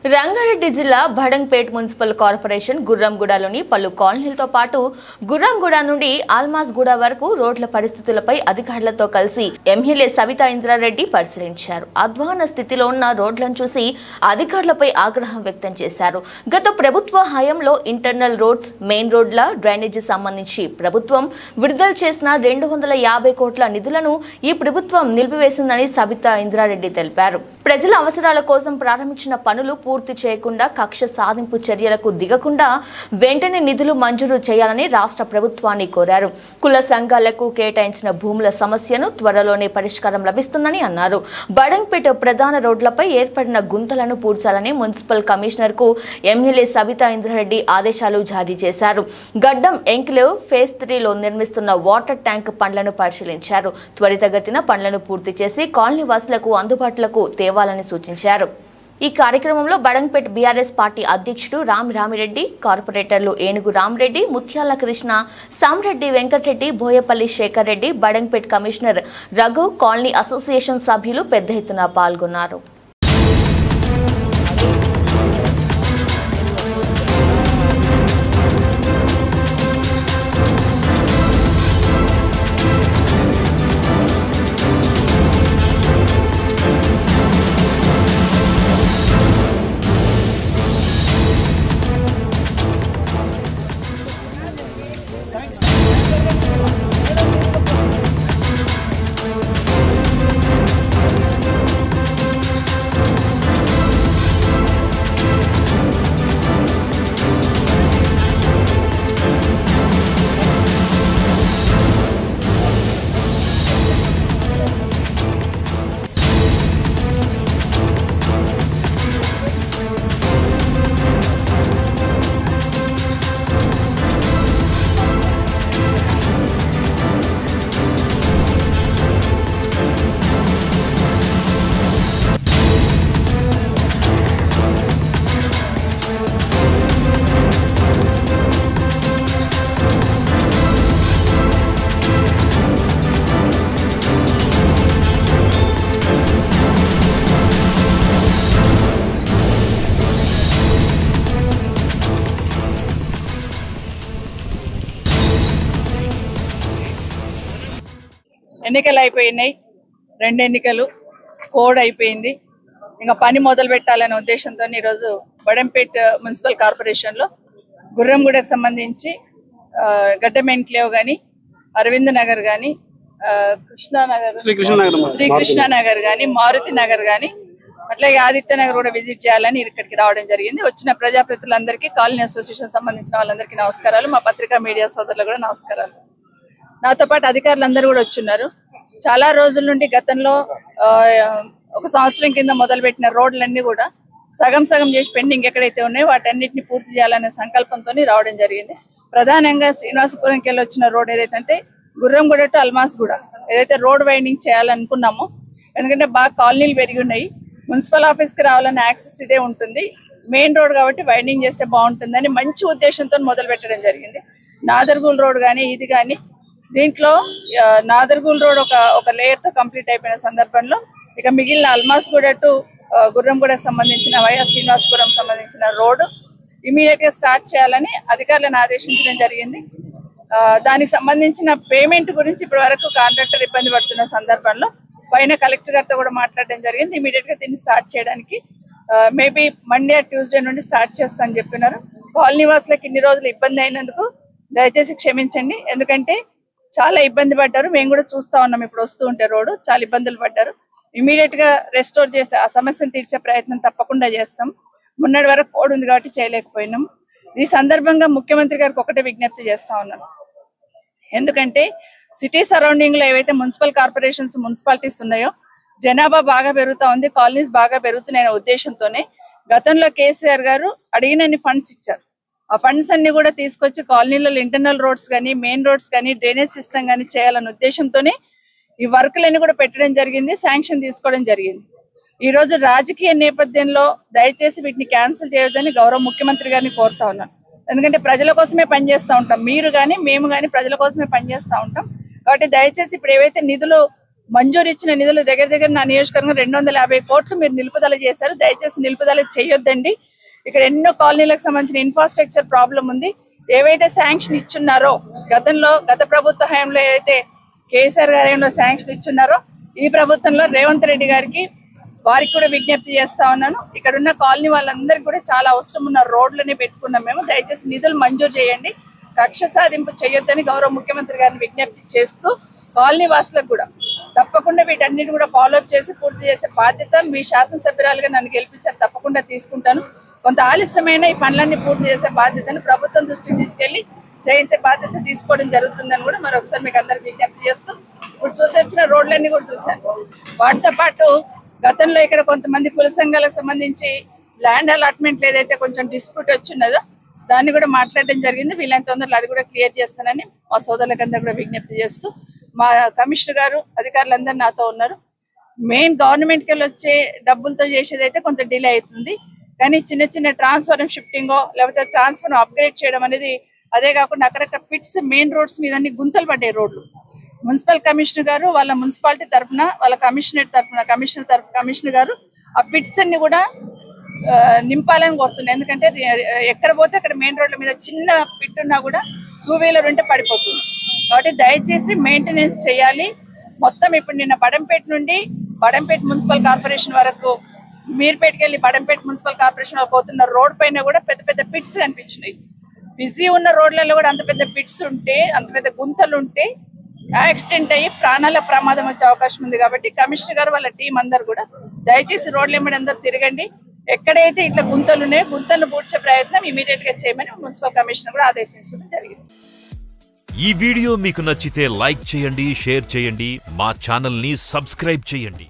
రంగారెడ్డి జిల్లా భడంగ్పేట్ municipal corporation గుర్రంగూడలోని పలు కాలనీలతో పాటు గుర్రంగూడ నుండి ఆల్మాస్గూడ వరకు రోడ్ల పరిస్థితులపై అధికారులతో కలిసి ఎమ్మెల్యే సబితా ఇంద్రారెడ్డి పరిశీలించారు. అధ్వాన స్థితిలో ఉన్న రోడ్లను చూసి అధికారులపై ఆగ్రహం వ్యక్తం చేశారు. గత ప్రభుత్వ హయాంలో ఇంటర్నల్ రోడ్స్, మెయిన్ రోడ్ల డ్రైనేజీ సంబంధించి ప్రభుత్వం విడుదల చేసిన 250 కోట్ల నిధులను ఈ ప్రభుత్వం నిలిపివేసిందని సబితా ఇంద్రారెడ్డి తెలిపారు. ప్రజల అవసరాల కోసం ప్రారంభించిన పనులు పూర్తి చేయకుండా కక్ష సాధింపు చర్యలకు దిగకుండా వెంటనే నిధులు మంజూరు చేయాలని రాష్ట్ర ప్రభుత్వాన్ని కోరారు. కుల సంఘాలకు కేటాయించిన భూముల సమస్యను త్వరలోనే పరిష్కారం లభిస్తుందని అన్నారు. బడంగ్పేట ప్రధాన రోడ్లపై ఏర్పడిన గుంతలను పూడ్చాలని మున్సిపల్ కమిషనర్ కు ఎమ్మెల్యే సబితా ఇంద్రారెడ్డి ఆదేశాలు జారీ చేశారు. గడ్డం ఎంక్లేవ్ ఫేజ్ 3లో నిర్మిస్తున్న వాటర్ ట్యాంక్ పనులను పరిశీలించారు. త్వరితగతిన పనులను పూర్తి చేసి కాలనీ వాసులకు అందుబాటులోకి తేవాలని సూచించారు. ఈ కార్యక్రమంలో బడంగ్పేట్ బీఆర్ఎస్ పార్టీ అధ్యక్షుడు రామిరెడ్డి, కార్పొరేటర్లు Enugu Ramareddy, Muthyala Krishna, Samreddy Venkatareddy, Boyapalli Shekar Reddy, Badangpet commissioner Raghu, colony association సభ్యులు పెద్ద ఎత్తున పాల్గొన్నారు. ఎన్నికలు అయిపోయినాయి, 2 ఎన్నికలు కోడ్ అయిపోయింది. ఇంకా పని మొదలు పెట్టాలనే ఉద్దేశంతో ఈరోజు బడంగ్పేట్ మున్సిపల్ కార్పొరేషన్లో గుర్రంగూడకు సంబంధించి గడ్డం ఎన్క్లేవ్ కానీ, అరవింద్ నగర్ కానీ, శ్రీకృష్ణ నగర్ కానీ, మారుతి నగర్ కానీ, అట్లాగే ఆదిత్య నగర్ కూడా విజిట్ చేయాలని ఇక్కడికి రావడం జరిగింది. వచ్చిన ప్రజాప్రతినిధులందరికీ, కాలనీ అసోసియేషన్ సంబంధించిన వాళ్ళందరికీ నమస్కారాలు. మా పత్రికా మీడియా సోదరులు కూడా నమస్కారాలు. నాతో పాటు అధికారులందరూ కూడా వచ్చున్నారు. చాలా రోజుల నుండి గతంలో 1 సంవత్సరం కింద మొదలుపెట్టిన రోడ్లన్నీ కూడా సగం చేసి పెండింగ్ ఎక్కడైతే ఉన్నాయో వాటన్నిటిని పూర్తి చేయాలనే సంకల్పంతో రావడం జరిగింది. ప్రధానంగా శ్రీనివాసపురంకి వెళ్ళి వచ్చిన రోడ్ ఏదైతే గుర్రంగూడ టు అల్మాస్గూడ ఏదైతే రోడ్ వైండింగ్ చేయాలనుకున్నామో, ఎందుకంటే బాగా కాలనీలు పెరిగి ఉన్నాయి, మున్సిపల్ ఆఫీస్కి రావాలన్న యాక్సెస్ ఇదే ఉంటుంది, మెయిన్ రోడ్ కాబట్టి వైండింగ్ చేస్తే బాగుంటుందని మంచి ఉద్దేశంతో మొదలు పెట్టడం జరిగింది. నాదర్గూల్ రోడ్ కానీ ఇది కానీ, దీంట్లో నాదర్గూల్ రోడ్ ఒక లేయర్ తో కంప్లీట్ అయిపోయిన సందర్భంలో ఇక మిగిలిన అల్మాస్గూడ టు గుర్రంగూడకు సంబంధించిన వయా శ్రీనివాసపురం సంబంధించిన రోడ్డు ఇమీడియట్ గా స్టార్ట్ చేయాలని అధికారులను ఆదేశించడం జరిగింది. దానికి సంబంధించిన పేమెంట్ గురించి ఇప్పటి వరకు కాంట్రాక్టర్ ఇబ్బంది పడుతున్న సందర్భంలో పైన కలెక్టర్ గారితో కూడా మాట్లాడడం జరిగింది. ఇమీడియట్ గా దీన్ని స్టార్ట్ చేయడానికి మేబీ మండే ట్యూస్డే నుండి స్టార్ట్ చేస్తానని చెప్పినారు. కాలనీ వాసులకు ఇన్ని రోజులు ఇబ్బంది అయినందుకు దయచేసి క్షమించండి. ఎందుకంటే చాలా ఇబ్బంది పడ్డారు, మేము కూడా చూస్తా ఉన్నాం. ఇప్పుడు వస్తూ ఉంటే రోడ్డు చాలా ఇబ్బందులు పడ్డారు. ఇమీడియట్ గా రెస్టోర్ చేసే ఆ సమస్యను తీర్చే ప్రయత్నం తప్పకుండా చేస్తాం. మొన్నటి వరకు కోడ్ ఉంది కాబట్టి చేయలేకపోయినాం. ఈ సందర్భంగా ముఖ్యమంత్రి గారికి ఒకటే విజ్ఞప్తి చేస్తా ఉన్నాను. ఎందుకంటే సిటీ సరౌండింగ్ లో ఏవైతే మున్సిపల్ కార్పొరేషన్స్, మున్సిపాలిటీస్ ఉన్నాయో జనాభా బాగా పెరుగుతా ఉంది, కాలనీస్ బాగా పెరుగుతున్నాయనే ఉద్దేశంతోనే గతంలో కేసీఆర్ గారు అడిగినన్ని ఫండ్స్ ఇచ్చారు. ఆ ఫండ్స్ అన్ని కూడా తీసుకొచ్చి కాలనీలలో ఇంటర్నల్ రోడ్స్ కానీ, మెయిన్ రోడ్స్ కానీ, డ్రైనేజ్ సిస్టమ్ కానీ చేయాలన్న ఉద్దేశంతోనే ఈ వర్కులన్నీ కూడా పెట్టడం జరిగింది, శాంక్షన్ తీసుకోవడం జరిగింది. ఈ రోజు రాజకీయ నేపథ్యంలో దయచేసి వీటిని క్యాన్సిల్ చేయొద్దని గౌరవ ముఖ్యమంత్రి గారిని కోరుతా ఉన్నాను. ఎందుకంటే ప్రజల కోసమే పనిచేస్తూ ఉంటాం, మీరు కానీ మేము కానీ ప్రజల కోసమే పనిచేస్తూ ఉంటాం. కాబట్టి దయచేసి ఇప్పుడు ఏవైతే నిధులు మంజూరు ఇచ్చిన నిధులు దగ్గర నా నియోజకవర్గం 250 కోట్లు మీరు నిలుపుదల చేశారు. దయచేసి నిలుపుదల చేయొద్దండి. ఇక్కడ ఎన్నో కాలనీలకు సంబంధించిన ఇన్ఫ్రాస్ట్రక్చర్ ప్రాబ్లం ఉంది. ఏవైతే శాంక్షన్ ఇచ్చున్నారో గత ప్రభుత్వ హయాంలో ఏదైతే కేసీఆర్ గారు శాంక్షన్ ఇచ్చున్నారో ఈ ప్రభుత్వంలో రేవంత్ రెడ్డి గారికి వారికి కూడా విజ్ఞప్తి చేస్తా ఉన్నాను. ఇక్కడ ఉన్న కాలనీ వాళ్ళందరికీ కూడా చాలా అవసరం ఉన్న రోడ్లని పెట్టుకున్నాం మేము. దయచేసి నిధులు మంజూరు చేయండి, కక్ష సాధింపు చేయొద్దని గౌరవ ముఖ్యమంత్రి గారిని విజ్ఞప్తి చేస్తూ కాలనీ వాసులకు కూడా తప్పకుండా వీటన్నిటి కూడా ఫాలోఅప్ చేసి పూర్తి చేసే బాధ్యత మీ శాసనసభ్యురాలుగా నన్ను గెలిపించారు, తప్పకుండా తీసుకుంటాను. కొంత ఆలస్యమైన ఈ పనులన్నీ పూర్తి చేసే బాధ్యతను ప్రభుత్వం దృష్టికి తీసుకెళ్లి చేయించే బాధ్యత తీసుకోవడం జరుగుతుందని కూడా మరొకసారి మీకు అందరికి విజ్ఞప్తి చేస్తూ ఇప్పుడు చూసి వచ్చిన రోడ్లన్నీ కూడా చూశాను. వాటితో పాటు గతంలో ఇక్కడ కొంతమంది కుల సంఘాలకు సంబంధించి ల్యాండ్ అలాట్మెంట్ ఏదైతే కొంచెం డిస్ప్యూట్ వచ్చిన్నదో దాన్ని కూడా మాట్లాడడం జరిగింది. వీళ్ళని తొందరలో అది కూడా క్లియర్ చేస్తానని మా సోదరులకు అందరూ కూడా విజ్ఞప్తి చేస్తూ మా కమిషనర్ గారు అధికారులందరూ నాతో ఉన్నారు. మెయిన్ గవర్నమెంట్కి వెళ్ళి వచ్చే డబ్బులతో చేసేది అయితే కొంత డిలే అవుతుంది, కానీ చిన్న ట్రాన్స్ఫార్మర్ షిఫ్టింగో లేకపోతే ట్రాన్స్ఫార్మర్ అప్గ్రేడ్ చేయడం అనేది, అదే కాకుండా అక్కడక్కడ పిట్స్ మెయిన్ రోడ్స్ మీద అన్ని గుంతలు పడ్డాయి రోడ్లు. మున్సిపల్ కమిషనర్ గారు వాళ్ళ మున్సిపాలిటీ తరఫున వాళ్ళ కమిషనర్ గారు ఆ పిట్స్ అన్ని కూడా నింపాలని కోరుతున్నాయి. ఎందుకంటే ఎక్కడ పోతే అక్కడ మెయిన్ రోడ్ల మీద చిన్న పిట్ ఉన్నా కూడా 2 వీలర్ ఉంటే పడిపోతుంది. కాబట్టి దయచేసి మెయింటెనెన్స్ చేయాలి. మొత్తం ఇప్పుడు నిన్న బడంపేట మున్సిపల్ కార్పొరేషన్ వరకు మీర్పేటకి వెళ్ళి బడంపేట మున్సిపల్ కార్పొరేషన్ వరకు పోతున్న రోడ్ పైన కూడా పెద్ద పిట్స్ కనిపించినాయి. బిజీ ఉన్న రోడ్లలో కూడా అంత పెద్ద పిట్స్ ఉంటే, అంత పెద్ద గుంతలు ఉంటే యాక్సిడెంట్ అయ్యి ప్రాణాల ప్రమాదం వచ్చే అవకాశం ఉంది. కాబట్టి కమిషనర్ గారు వాళ్ళ టీం అందరు కూడా దయచేసి రోడ్ల మీద అందరూ తిరగండి. ఎక్కడైతే ఇట్లా గుంతలు ఉన్నాయో గుంతలను పూడ్చే ప్రయత్నం ఇమీడియట్ గా చేయమని మున్సిపల్ కమిషనర్ కూడా ఆదేశించడం జరిగింది. ఈ వీడియో మీకు నచ్చితే లైక్ చేయండి, షేర్ చేయండి, మా ఛానల్ ని సబ్స్క్రైబ్ చేయండి.